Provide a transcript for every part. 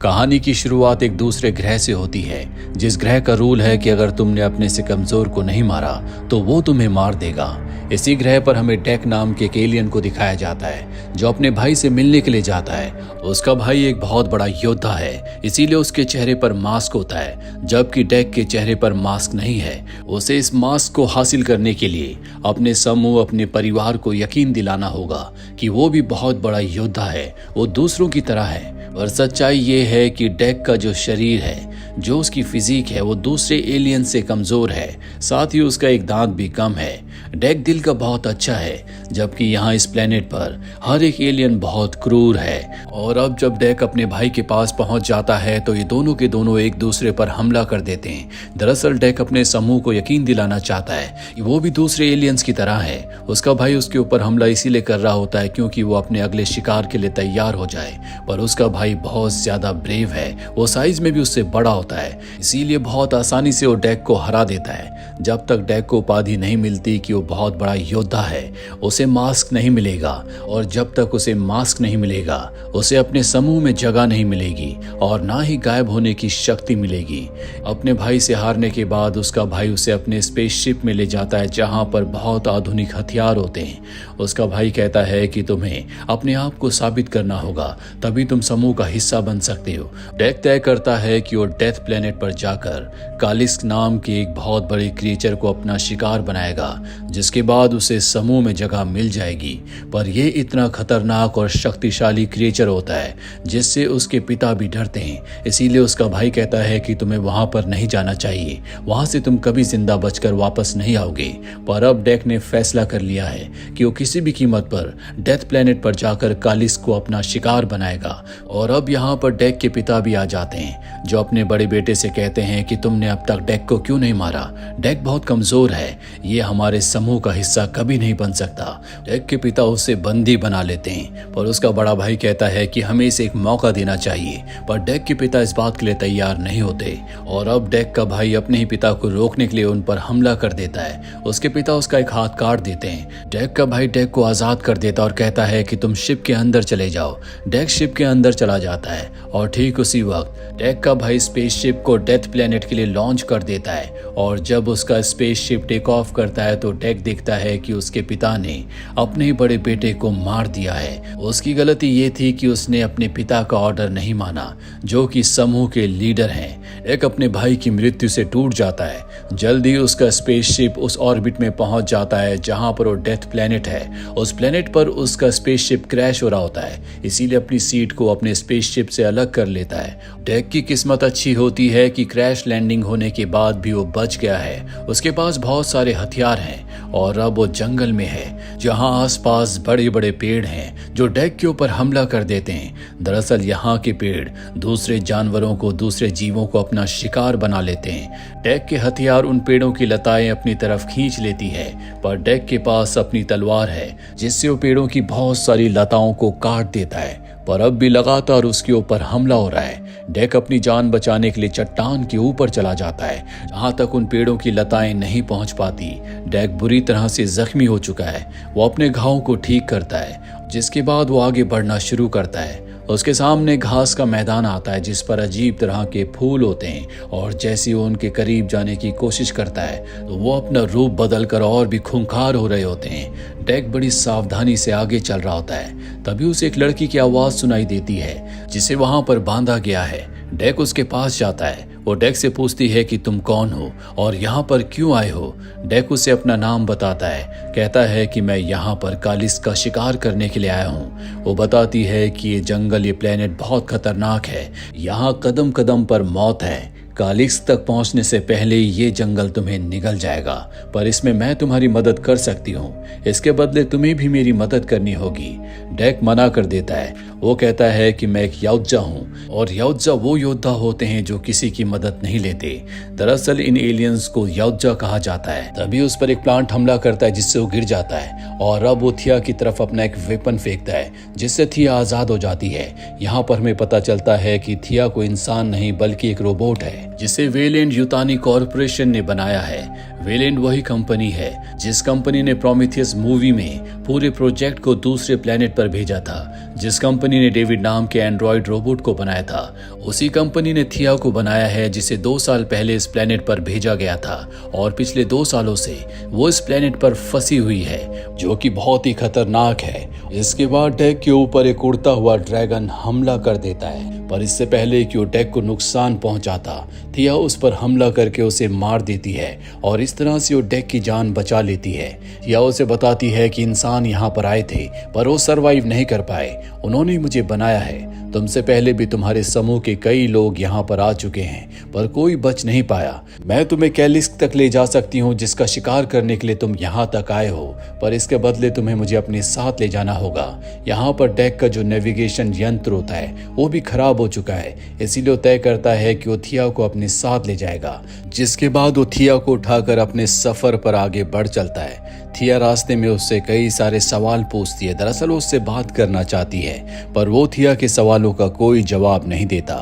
कहानी की शुरुआत एक दूसरे ग्रह से होती है, जिस ग्रह का रूल है कि अगर तुमने अपने से कमजोर को नहीं मारा तो वो तुम्हें मार देगा। इसी ग्रह पर हमें डेक नाम के एक एलियन को दिखाया जाता है जो अपने भाई से मिलने के लिए जाता है। उसका भाई एक बहुत बड़ा योद्धा है, इसीलिए उसके चेहरे पर मास्क होता है, जबकि डेक के चेहरे पर मास्क नहीं है। उसे इस मास्क को हासिल करने के लिए अपने समूह, अपने परिवार को यकीन दिलाना होगा कि वो भी बहुत बड़ा योद्धा है, वो दूसरों की तरह है। और सच्चाई ये है कि डेक का जो शरीर है, जो उसकी फिजिक है, वो दूसरे एलियन से कमजोर है। साथ ही उसका एक दांत भी कम है। डेक दिल का बहुत अच्छा है, जबकि यहाँ इस प्लेनेट पर हर एक एलियन बहुत क्रूर है। और अब जब डेक अपने भाई के पास पहुंच जाता है तो ये दोनों के दोनों एक दूसरे पर हमला कर देते हैं। दरअसल डेक अपने समूह को यकीन दिलाना चाहता है कि वो भी दूसरे एलियंस की तरह है। उसका भाई उसके ऊपर हमला इसीलिए कर रहा होता है क्योंकि वो अपने अगले शिकार के लिए तैयार हो जाए। पर उसका भाई बहुत ज्यादा ब्रेव है, वो साइज में भी उससे बड़ा होता है, इसीलिए बहुत आसानी से वो डेक को हरा देता है। जब तक डेक को उपाधि नहीं मिलती कि वो बहुत बड़ा योद्धा है, उसे मास्क नहीं मिलेगा। और जब तक उसे मास्क नहीं मिलेगा, उसे अपने समूह में जगह नहीं मिलेगी और ना ही गायब होने की शक्ति मिलेगी। अपने भाई से हारने के बाद उसका भाई उसे अपने स्पेसशिप में ले जाता है, जहां पर बहुत आधुनिक हथियार होते हैं। उसका भाई कहता है कि तुम्हें अपने आप को साबित करना होगा, तभी तुम समूह का हिस्सा बन सकते हो। डेक तय करता है कि वो डेथ प्लेनेट पर जाकर कालिस्क नाम के एक बहुत बड़े क्रिएचर को अपना शिकार बनाएगा, जिसके बाद उसे समूह में जगह मिल जाएगी। पर यह इतना खतरनाक और शक्तिशाली क्रिएचर होता है जिससे उसके पिता भी डरते हैं। इसीलिए उसका भाई कहता है कि तुम्हें वहां पर नहीं जाना चाहिए, वहां से तुम कभी जिंदा बचकर वापस नहीं आओगे। पर अब डेक ने फैसला कर लिया है कि वो किसी भी कीमत पर डेथ प्लेनेट पर जाकर कालिस्क को अपना शिकार बनाएगा। और अब यहाँ पर डेक के पिता भी आ जाते हैं, जो अपने बड़े बेटे से कहते हैं कि तुमने अब तक डेक को क्यों नहीं मारा। डेक बहुत कमजोर है, ये हमारे समूह का हिस्सा कभी नहीं बन सकता। डेक के पिता उसे बंदी बना लेते हैं, पर उसका बड़ा भाई कहता है कि हमें इसे एक मौका देना चाहिए। पर डेक के पिता इस बात के लिए तैयार नहीं होते और अब डेक का भाई अपने ही पिता को रोकने के लिए उन पर हमला कर देता है। उसके पिता उसका एक हाथ काट देते हैं। डेक का भाई डेक को आजाद कर देता और कहता है कि तुम शिप के अंदर चले जाओ। डेक शिप के अंदर चला जाता है और ठीक उसी वक्त डेक का भाई स्पेसशिप को डेथ प्लेनेट के लिए लॉन्च कर देता है। और जब उसका स्पेसशिप टेक ऑफ करता है तो डेक देखता है कि उसके पिता ने अपने बड़े बेटे को मार दिया है। उसकी गलती ये थी कि उसने अपने पिता का ऑर्डर नहीं माना, जो कि समूह के लीडर हैं। डेक अपने भाई की मृत्यु से टूट जाता है। जल्दी उसका स्पेसशिप उस ऑर्बिट में पहुंच जाता है जहां पर वो डेथ प्लेनेट है। उस प्लेनेट पर उसका स्पेसशिप क्रैश हो रहा होता है, इसीलिए अपनी सीट को अपने स्पेसशिप से अलग कर लेता है। डेक की किस्मत अच्छी होती है कि क्रैश लैंडिंग होने के बाद भी वो बच गया है। उसके पास बहुत सारे हथियार हैं और अब वो जंगल में है, जहां आसपास बड़े बड़े पेड़ हैं जो डेक के ऊपर हमला कर देते हैं। दरअसल यहाँ के पेड़ दूसरे जानवरों को, दूसरे जीवों को अपना शिकार बना लेते हैं। डेक के हथियार उन पेड़ों की लताएं अपनी तरफ खींच लेती है, पर डेक के पास अपनी तलवार है जिससे वो पेड़ों की बहुत सारी लताओं को काट देता है। पर अब भी लगातार उसके ऊपर हमला हो रहा है। डेक अपनी जान बचाने के लिए चट्टान के ऊपर चला जाता है, जहां तक उन पेड़ों की लताएं नहीं पहुंच पाती। डेक बुरी तरह से जख्मी हो चुका है। वो अपने घावों को ठीक करता है, जिसके बाद वो आगे बढ़ना शुरू करता है। उसके सामने घास का मैदान आता है जिस पर अजीब तरह के फूल होते हैं, और जैसे वो उनके करीब जाने की कोशिश करता है तो वो अपना रूप बदलकर और भी खूंखार हो रहे होते हैं। डेक बड़ी सावधानी से आगे चल रहा होता है, तभी उसे एक लड़की की आवाज सुनाई देती है जिसे वहां पर बांधा गया है। डेक उसके पास जाता है। वो डेक से पूछती है कि तुम कौन हो और यहाँ पर क्यों आए हो। डेक उसे अपना नाम बताता है, कहता है कि मैं यहाँ पर कालिस्क का शिकार करने के लिए आया हूँ। वो बताती है कि ये जंगल, ये प्लेनेट बहुत खतरनाक है, यहाँ कदम कदम पर मौत है। कालिस्क तक पहुंचने से पहले ये जंगल तुम्हें निगल जाएगा, पर इसमें मैं तुम्हारी मदद कर सकती हूँ। इसके बदले तुम्हें भी मेरी मदद करनी होगी। डेक मना कर देता है। वो कहता है कि मैं एक याउजा हूँ और याउजा वो योद्धा होते हैं जो किसी की मदद नहीं लेते। दरअसल इन एलियंस को याउजा कहा जाता है। तभी उस पर एक प्लांट हमला करता है जिससे वो गिर जाता है और अब वो थिया की तरफ अपना एक वेपन फेंकता है जिससे थिया आजाद हो जाती है। यहाँ पर हमें पता चलता है कि थिया कोई इंसान नहीं बल्कि एक रोबोट है। जिसे वेलेंट युतानी कॉरपोरेशन ने बनाया है। वेलेंट वही कंपनी है जिस कंपनी ने प्रोमीथियस मूवी में पूरे प्रोजेक्ट को दूसरे प्लेनेट पर भेजा था, जिस कंपनी ने डेविड नाम के एंड्रॉयड रोबोट को बनाया था। उसी कंपनी ने थिया को बनाया है जिसे 2 साल पहले इस प्लेनेट पर भेजा गया था और पिछले 2 सालों से वो इस प्लेनेट पर फंसी हुई है, जो कि बहुत ही खतरनाक है। इसके बाद डेक के ऊपर एक उड़ता हुआ ड्रैगन हमला कर देता है, पर इससे पहले कि वो डेक को नुकसान पहुंचाता, थिया उस पर हमला करके उसे मार देती है और इस तरह से वो डेक की जान बचा लेती है। थिया उसे बताती है कि इंसान यहाँ पर आए थे पर वो सरवाइव नहीं कर पाए, उन्होंने मुझे बनाया है। तुमसे पहले भी तुम्हारे समूह के कई लोग यहाँ पर आ चुके हैं पर कोई बच नहीं पाया। मैं तुम्हें कैलिस्क तक ले जा सकती हूँ जिसका शिकार करने के लिए तुम यहाँ तक आए हो, पर इसके बदले तुम्हें मुझे अपने साथ ले जाना होगा। यहाँ पर डेक का जो नेविगेशन यंत्र होता है वो भी खराब हो चुका है, इसीलिए वो तय करता है कि वो थिया को अपने साथ ले जाएगा, जिसके बाद वो थिया को उठाकर अपने सफर पर आगे बढ़ चलता है। थिया रास्ते में उससे कई सारे सवाल पूछती है, दरअसल वो उससे बात करना चाहती है पर वो थिया के सवालों का कोई जवाब नहीं देता।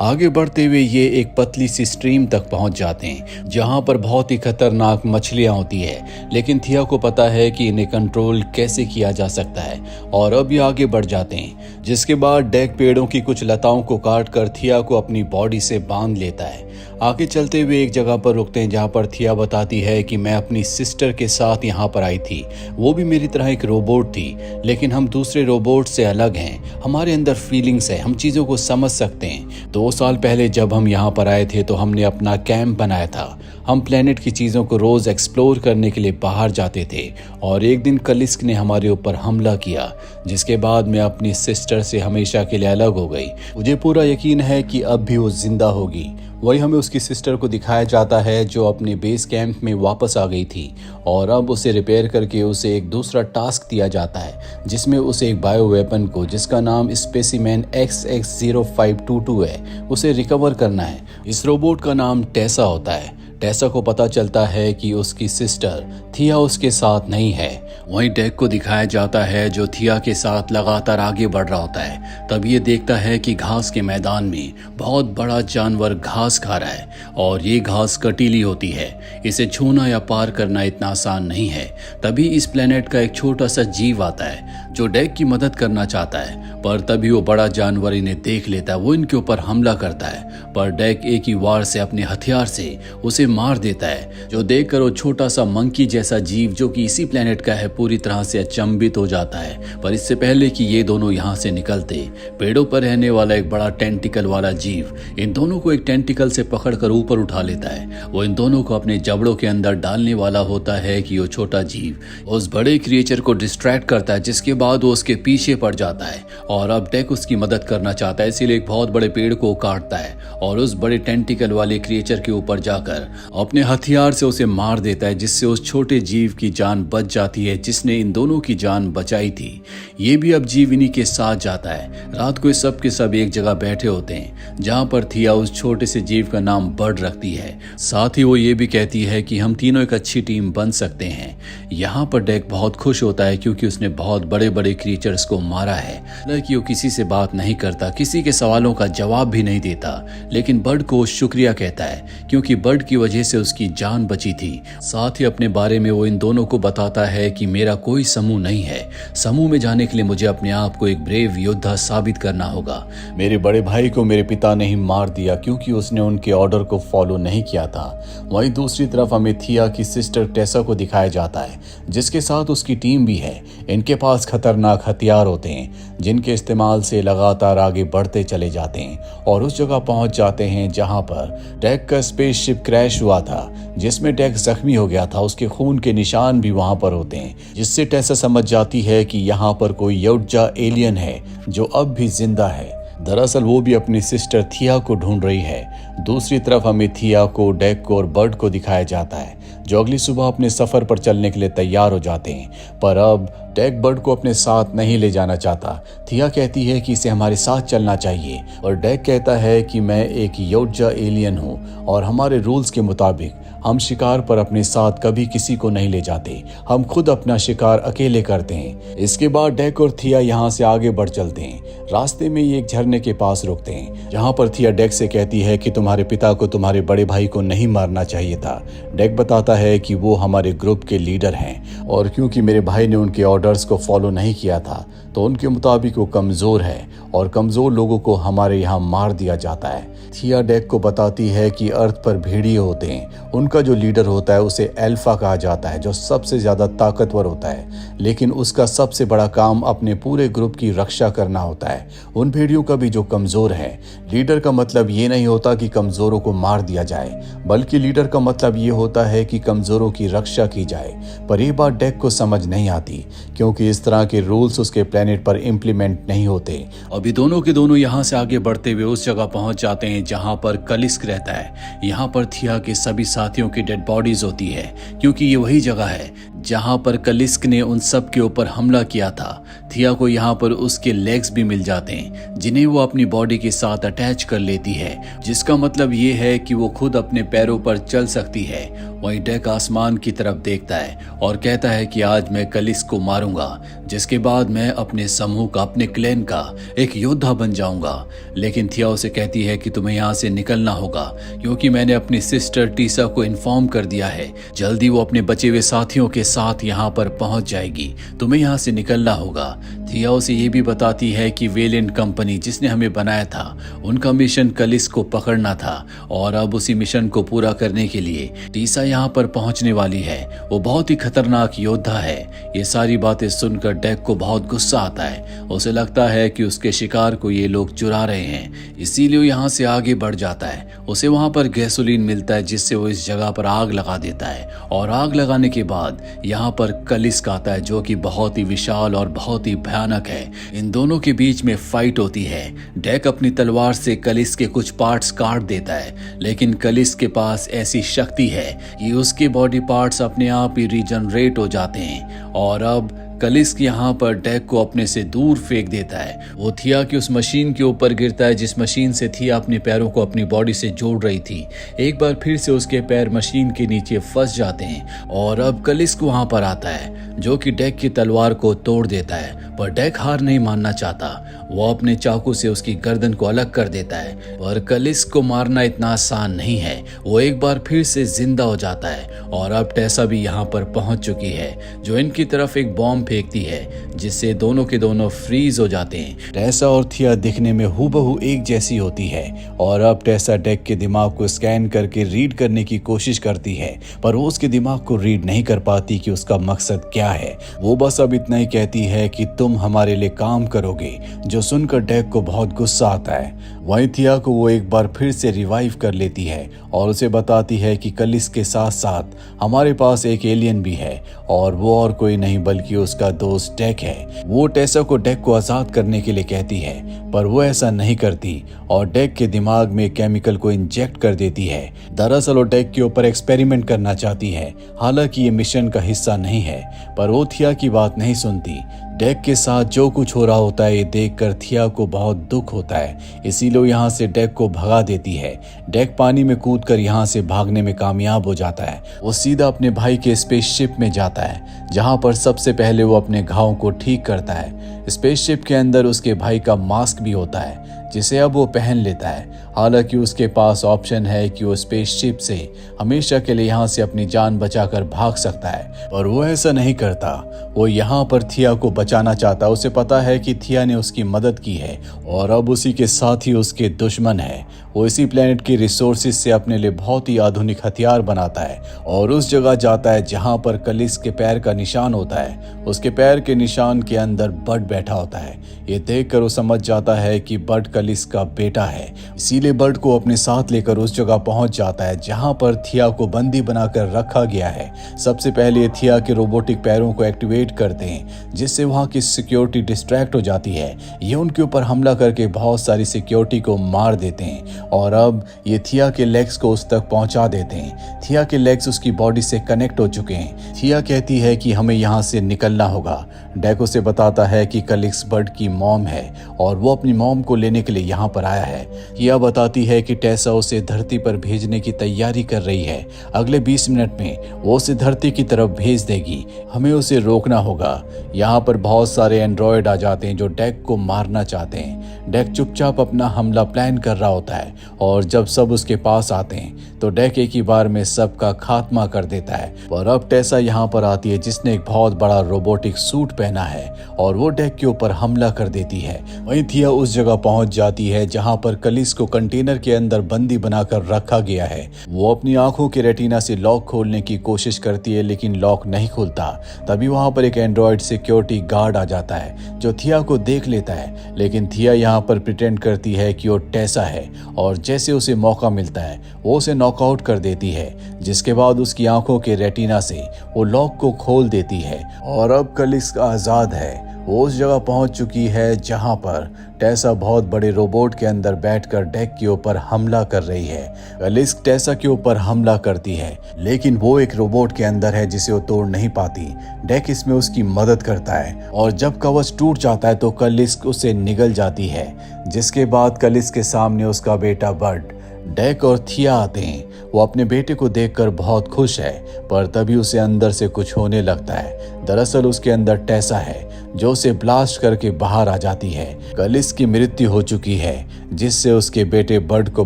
आगे बढ़ते हुए ये एक पतली सी स्ट्रीम तक पहुंच जाते हैं जहां पर बहुत ही खतरनाक मछलियां होती है, लेकिन थिया को पता है कि इन्हें कंट्रोल कैसे किया जा सकता है और अब ये आगे बढ़ जाते हैं। जिसके बाद डेक पेड़ों की कुछ लताओं को काट कर थिया को अपनी बॉडी से बांध लेता है। आगे चलते हुए एक जगह पर रुकते हैं जहाँ पर थिया बताती है कि मैं अपनी सिस्टर के साथ यहाँ पर आई थी, वो भी मेरी तरह एक रोबोट थी, लेकिन हम दूसरे रोबोट से अलग हैं, हमारे अंदर फीलिंग्स है, हम चीज़ों को समझ सकते हैं। 2 साल पहले जब हम यहाँ पर आए थे तो हमने अपना कैंप बनाया था, हम प्लेनेट की चीज़ों को रोज़ एक्सप्लोर करने के लिए बाहर जाते थे और एक दिन कलिस्क ने हमारे ऊपर हमला किया, जिसके बाद मैं अपनी सिस्टर से हमेशा के लिए अलग हो गई। मुझे पूरा यकीन है कि अब भी वो जिंदा होगी। वही हमें उसकी सिस्टर को दिखाया जाता है जो अपने बेस कैंप में वापस आ गई थी और अब उसे रिपेयर करके उसे एक दूसरा टास्क दिया जाता है जिसमें उसे एक बायो वेपन को, जिसका नाम स्पेसिमेन XX0522 है, उसे रिकवर करना है। इस रोबोट का नाम टेसा होता है। टेसा को पता चलता है कि उसकी सिस्टर थिया उसके साथ नहीं है। वहीं डेक को दिखाया जाता है जो थिया के साथ लगातार आगे बढ़ रहा होता है। तब ये देखता है कि घास के मैदान में बहुत बड़ा जानवर घास खा रहा है और ये घास कटीली होती है, इसे छूना या पार करना इतना आसान नहीं है। तभी इस प्लेनेट का एक छोटा सा जीव आता है जो डेक की मदद करना चाहता है, पर तभी वो बड़ा जानवर इन्हें देख लेता है। वो इनके ऊपर हमला करता है पर डेक एक ही वार से अपने हथियार से उसे मार देता है, जो देखकर वो छोटा सा मंकी जैसा जीव जो कि इसी प्लेनेट का है पूरी तरह से अचंभित हो जाता है। पर इससे पहले कि ये दोनों यहाँ से निकलते, पेड़ों पर रहने वाला एक बड़ा टेंटिकल वाला जीव इन दोनों को एक टेंटिकल से पकड़कर ऊपर उठा लेता है। वो इन दोनों को अपने जबड़ों के अंदर डालने वाला होता है कि वो छोटा जीव उस बड़े क्रिएचर को डिस्ट्रैक्ट करता है, जिसके बाद वो उसके पीछे पड़ जाता है और अब डेक उसकी मदद करना चाहता है, इसीलिए एक बहुत बड़े पेड़ को काटता है और उस बड़े टेंटिकल वाले क्रिएचर के ऊपर जाकर अपने हथियार से उसे मार देता है, जिससे उस छोटे जीव की जान बच जाती है जिसने इन दोनों की जान बचाई थी। ये भी अब जीव इन्हीं के साथ जाता है। रात को सब के सब एक जगह बैठे होते हैं जहाँ पर थिया उस छोटे से जीव का नाम बर्ड रखती है। साथ ही वो ये भी कहती है कि हम तीनों एक अच्छी टीम बन सकते हैं। यहाँ पर डेक बहुत खुश होता है क्योंकि उसने बहुत बड़े बड़े क्रिएचर्स को मारा है। हालांकि वो किसी से बात नहीं करता, किसी के सवालों का जवाब भी नहीं देता, लेकिन बर्ड को शुक्रिया कहता है क्योंकि बर्ड की वजह से उसकी जान बची थी। साथ ही अपने बारे में वो इन दोनों को बताता है कि मेरा कोई समूह नहीं है, समूह में जाने के लिए मुझे अपने आप को एक ब्रेव योद्धा साबित करना होगा। मेरे बड़े भाई को मेरे पिता ने ही मार दिया क्योंकि उसने उनके ऑर्डर को फॉलो नहीं किया था। वहीं दूसरी तरफ हमें थिया की सिस्टर टेसा को दिखाया जाता है जिसके साथ उसकी टीम भी है। इनके पास खतरनाक हथियार होते हैं जिनके इस्तेमाल से लगातार आगे बढ़ते चले जाते हैं और उस जगह पहुंच जाते हैं जहां पर डेक का स्पेसशिप क्रैश हुआ था, जिसमें डेक जख्मी हो गया था। उसके खून के निशान भी वहां पर होते हैं, जिससे टेसा समझ जाती है कि यहाँ पर कोई योद्धा एलियन है जो अब भी जिंदा है। दरअसल वो भी अपनी सिस्टर थिया को ढूंढ रही है। दूसरी तरफ हमें थिया को, डेक को और बर्ड को दिखाया जाता है जो अगली सुबह अपने सफर पर चलने के लिए तैयार हो जाते हैं। पर अब डेक बर्ड को अपने साथ नहीं ले जाना चाहता। थिया कहती है कि इसे हमारे साथ चलना चाहिए और डेक कहता है कि मैं एक योद्धा एलियन हूँ और हमारे रूल्स के मुताबिक हम शिकार पर अपने साथ कभी किसी को नहीं ले जाते, हम खुद अपना शिकार अकेले करते हैं। इसके बाद डेक और थिया यहाँ से आगे बढ़ चलते हैं। रास्ते में ये एक झरने के पास रुकते हैं, जहाँ पर थिया डेक से कहती है कि तुम्हारे पिता को तुम्हारे बड़े भाई को नहीं मारना चाहिए था। डेक बताता है कि वो हमारे ग्रुप के लीडर हैं और क्योंकि मेरे भाई ने उनके ऑर्डर्स को फॉलो नहीं किया था तो उनके मुताबिक वो कमज़ोर है और कमज़ोर लोगों को हमारे यहाँ मार दिया जाता है। थिया डेक को बताती है कि अर्थ पर भेड़िए होते हैं, उनका जो लीडर होता है उसे अल्फा कहा जाता है, जो सबसे ज़्यादा ताकतवर होता है, लेकिन उसका सबसे बड़ा काम अपने पूरे ग्रुप की रक्षा करना होता है, उन भेड़ियों का भी जो कमज़ोर है। लीडर का मतलब ये नहीं होता कि कमज़ोरों को मार दिया जाए, बल्कि लीडर का मतलब ये होता है कि कमज़ोरों की रक्षा की जाए। पर यह बात डेक को समझ नहीं आती क्योंकि इस तरह के रूल्स उसके प्लेनेट पर इम्प्लीमेंट नहीं होते। अभी दोनों के दोनों यहाँ से आगे बढ़ते हुए उस जगह पहुंच जाते हैं जहाँ पर कलिस्क रहता है। यहाँ पर थिया के सभी साथियों की डेड बॉडीज होती है क्योंकि ये वही जगह है जहाँ पर कलिस्क ने उन सब के ऊपर हमला किया था। थिया को यहाँ पर उसके लेग्स भी मिल जाते हैं जिन्हें वो अपनी बॉडी के साथ अटैच कर लेती है, जिसका मतलब ये है कि वो खुद अपने पैरों पर चल सकती है। वहीं डेक आसमान की तरफ देखता है और कहता है कि आज मैं कलिस्क को मारूंगा, जिसके बाद मैं अपने समूह का, अपने क्लैन का एक योद्धा बन जाऊंगा। लेकिन थिया उसे कहती है कि तुम्हें यहाँ से निकलना होगा क्योंकि मैंने अपनी सिस्टर टीसा को इन्फॉर्म कर दिया है, जल्दी वो अपने बचे हुए साथियों के साथ यहाँ पर पहुंच जाएगी, तुम्हें यहाँ से निकलना होगा। थिया उसे ये भी बताती है कि वेलेंट कंपनी जिसने हमें बनाया था, उनका मिशन कलिस्क को पकड़ना था और अब उसी मिशन को पूरा करने के लिए टीसा यहाँ पर पहुंचने वाली है। वो बहुत ही खतरनाक योद्धा है। ये सारी बातें सुनकर डेक को बहुत गुस्सा आता है। उसे लगता है कि उसके शिकार को ये लोग चुरा रहे हैं, इसीलिए वो यहाँ से आगे बढ़ जाता है। उसे वहाँ पर गैसोलीन मिलता है जिससे वो इस जगह पर आग लगा देता है और आग लगाने के बाद यहाँ पर कलिस्क आता है जो कि बहुत ही विशाल और बहुत ही भयानक है। इन दोनों के बीच में फाइट होती है। डेक अपनी तलवार से कलिस्क के कुछ पार्ट्स काट देता है, लेकिन कलिस्क के पास ऐसी शक्ति है कि उसके बॉडी पार्ट्स अपने आप ही रीजनरेट हो जाते हैं और अब कलिस्क यहाँ पर डेक को अपने से दूर फेंक देता है। वो थिया की उस मशीन के ऊपर गिरता है जिस मशीन से थिया अपने पैरों को अपनी बॉडी से जोड़ रही थी। एक बार फिर से उसके पैर मशीन के नीचे फंस जाते हैं और अब कलिस्क वहाँ पर आता है जो कि डेक की तलवार को तोड़ देता है। पर डेक हार नहीं मानना चाहता। वो अपने चाकू से उसकी गर्दन को अलग कर देता है। पर कलिस्क को मारना इतना आसान नहीं है। वो एक बार फिर से जिंदा हो जाता है और अब टेसा भी यहाँ पर पहुंच चुकी है जो इनकी तरफ एक बॉम्ब फेंकती है जिससे दोनों के दोनों फ्रीज हो जाते हैं। टेसा और थिया दिखने में हूबहू एक जैसी होती है और अब टेसा डेक के दिमाग को स्कैन करके रीड करने की कोशिश करती है, पर वो उसके दिमाग को रीड नहीं कर पाती कि उसका मकसद क्या है। वो बस अब इतना ही कहती है कि तुम हमारे लिए काम करोगे, जो सुनकर डेक को बहुत गुस्सा आता है। वहीं थिया को वो एक बार फिर से रिवाइव कर लेती है और उसे बताती है कि कलिस्क के साथ साथ हमारे पास एक एलियन भी है और वो और कोई नहीं बल्कि उसका दोस्त डेक है। वो टेसा को डेक को आजाद करने के लिए कहती है, पर वो ऐसा नहीं करती और डेक के दिमाग में केमिकल को इंजेक्ट कर देती है। दरअसल वो डेक के ऊपर एक्सपेरिमेंट करना चाहती है, हालांकि ये मिशन का हिस्सा नहीं है, पर वो थिया की बात नहीं सुनती। डेक के साथ जो कुछ हो रहा होता है ये देखकर थिया को बहुत दुख होता है, इसीलिए यहाँ से डेक को भगा देती है। डेक पानी में कूदकर यहाँ से भागने में कामयाब हो जाता है। वो सीधा अपने भाई के स्पेसशिप में जाता है जहाँ पर सबसे पहले वो अपने घाव को ठीक करता है। स्पेसशिप के अंदर उसके भाई का मास्क भी होता है जिसे अब वो पहन लेता है। हालांकि उसके पास ऑप्शन है कि वो स्पेसशिप से हमेशा के लिए यहाँ से अपनी जान बचाकर भाग सकता है, पर वो ऐसा नहीं करता। वो यहाँ पर थिया को बचाना चाहता। उसे पता है कि थिया ने उसकी मदद की है और अब उसी के साथ ही उसके दुश्मन है। वो इसी प्लेनेट की रिसोर्सेज से अपने लिए बहुत ही आधुनिक हथियार बनाता है और उस जगह जाता है जहाँ पर कलिस्क के पैर का निशान होता है। उसके पैर के निशान के अंदर बड बैठा होता है। ये देखकर वो समझ जाता है कि बड कलिस्क का बेटा है, इसीलिए बड को अपने साथ लेकर उस जगह पहुंच जाता है जहां पर थिया को बंदी बनाकर रखा गया है। सबसे पहले थिया के रोबोटिक पैरों को एक्टिवेट करते हैं जिससे वहां की सिक्योरिटी डिस्ट्रैक्ट हो जाती है। ये उनके ऊपर हमला करके बहुत सारी सिक्योरिटी को मार देते हैं और अब ये थिया के लेग्स को उस तक पहुंचा देते हैं। थिया के लेग्स उसकी बॉडी से कनेक्ट हो चुके हैं। थिया कहती है कि हमें यहाँ से निकलना होगा। डेक उसे बताता है कि कलिक्स बड की मॉम है और वो अपनी मॉम को लेने के लिए यहाँ पर आया है। थिया बताती है कि टेसा उसे धरती पर भेजने की तैयारी कर रही है। अगले 20 मिनट में वो उसे धरती की तरफ भेज देगी, हमें उसे रोकना होगा। यहाँ पर बहुत सारे एंड्रॉयड आ जाते हैं जो डेक को मारना चाहते हैं। डेक चुपचाप अपना हमला प्लान कर रहा होता है और जब सब उसके पास आते हैं तो डेक एक ही बार में सबका खात्मा कर देता है। और अब टेसा यहाँ पर आती है जिसने एक बहुत बड़ा रोबोटिक सूट पहना है और वो डेक के ऊपर हमला कर देती है। वहीं थिया उस जगह पहुंच जाती है जहां पर कलिस को कंटेनर के अंदर बंदी बनाकर रखा गया है। वो अपनी आंखों के रेटिना से लॉक खोलने की कोशिश करती है लेकिन लॉक नहीं खुलता। तभी वहां पर एक एंड्रॉयड सिक्योरिटी गार्ड आ जाता है जो थिया को देख लेता है, लेकिन थिया यहाँ पर प्रिटेंड करती है कि वो टेसा है और जैसे उसे मौका मिलता है वो उसे नॉकआउट कर देती है, जिसके बाद उसकी आंखों के रेटिना से वो लॉक को खोल देती है और अब कलिस आजाद है। वो उस जगह पहुंच चुकी है जहां पर टेसा बहुत बड़े रोबोट के अंदर बैठकर डेक के ऊपर हमला कर रही है। कलिस टेसा के ऊपर हमला करती है लेकिन वो एक रोबोट के अंदर है जिसे वो तोड़ नहीं पाती। डेक इसमें उसकी मदद करता है और जब कवच टूट जाता है तो कलिस उसे निगल जाती है, जिसके बाद कलिस के सामने उसका बेटा बड, डेक और थिया आते हैं। वो अपने बेटे को देखकर बहुत खुश है पर तभी उसे अंदर से कुछ होने लगता है। दरअसल उसके अंदर टेसा है जो उसे ब्लास्ट करके बाहर आ जाती है। कलिस की मृत्यु हो चुकी है जिससे उसके बेटे बड को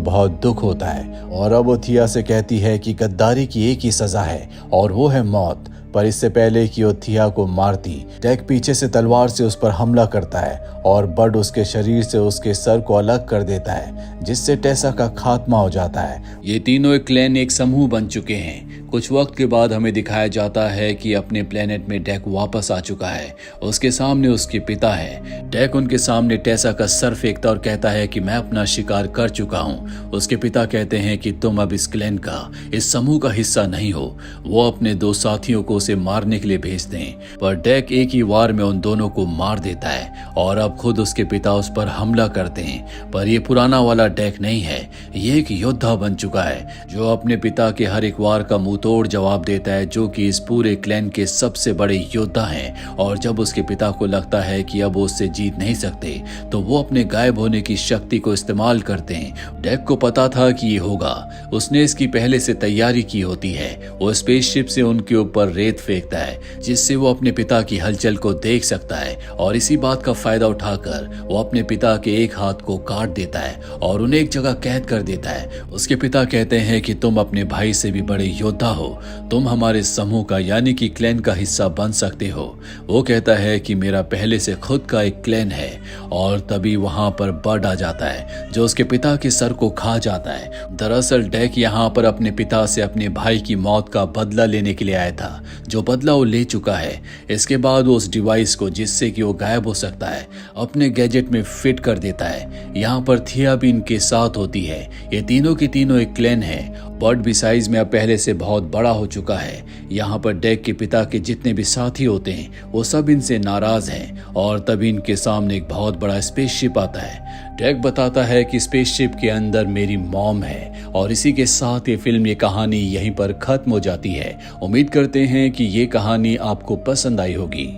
बहुत दुख होता है और अब वो थिया से कहती है कि गद्दारी की एक ही सजा है और वो है मौत। पर इससे पहले कि वो थिया को मारती, डेक पीछे से तलवार से उस पर हमला करता है और बड उसके शरीर से उसके सर को अलग कर देता है जिससे टेसा का खात्मा हो जाता है। ये तीनों एक क्लैन एक समूह बन चुके हैं। कुछ वक्त के बाद हमें दिखाया जाता है कि अपने प्लेनेट में डेक वापस आ चुका है। उसके सामने उसके पिता है। डेक उनके सामने टेसा का सर फेंकता और कहता है कि मैं अपना शिकार कर चुका हूँ। उसके पिता कहते हैं कि तुम अब इस क्लैन का, इस समूह का हिस्सा नहीं हो। वो अपने 2 साथियों को उसे मारने के लिए भेजते हैं पर डेक एक ही वार में उन दोनों को मार देता है और अब खुद उसके पिता उस पर हमला करते हैं। पर ये पुराना वाला डेक नहीं है, ये एक योद्धा बन चुका है जो अपने पिता के हर एक वार का मुंह तोड़ जवाब देता है, जो कि इस पूरे क्लैन के सबसे बड़े योद्धा हैं। और जब उसके पिता को लगता है कि अब वो उससे जीत नहीं सकते तो वो अपने गायब होने की शक्ति को इस्तेमाल करते हैं। डेक को पता था कि ये होगा, उसने इसकी पहले से तैयारी की होती है। वो स्पेसशिप से उनके ऊपर रेत फेंकता है जिससे वो अपने पिता की हलचल को देख सकता है और इसी बात का फायदा उठाकर वो अपने पिता के एक हाथ को काट देता है और उन्हें एक जगह कैद कर देता है। उसके पिता कहते हैं कि तुम अपने भाई से भी बड़े योद्धा हो, तुम हमारे समूह का यानी कि क्लैन का हिस्सा बन सकते हो। वो कहता है कि मेरा पहले से खुद का एक क्लैन है और तभी वहां पर बड आ जाता है जो उसके पिता के सर को खा जाता है। दरअसल डेक यहाँ पर अपने पिता से अपने भाई की मौत का बदला लेने के लिए आया था, जो बदला वो ले चुका है। इसके बाद वो उस डिवाइस को जिससे कि वो गायब हो सकता है अपने गैजेट में फिट कर देता है। यहाँ पर थिया भी इनके साथ होती है। ये तीनों के तीनों एक क्लैन है। बड भी साइज में अब पहले से बहुत बड़ा हो चुका है। यहाँ पर डेक के पिता के जितने भी साथी होते हैं वो सब इनसे नाराज हैं और तभी इनके सामने एक बहुत बड़ा स्पेसशिप आता है। डेक बताता है कि स्पेसशिप के अंदर मेरी मॉम है और इसी के साथ ये फिल्म, ये कहानी यहीं पर खत्म हो जाती है। उम्मीद करते हैं कि ये कहानी आपको पसंद आई होगी।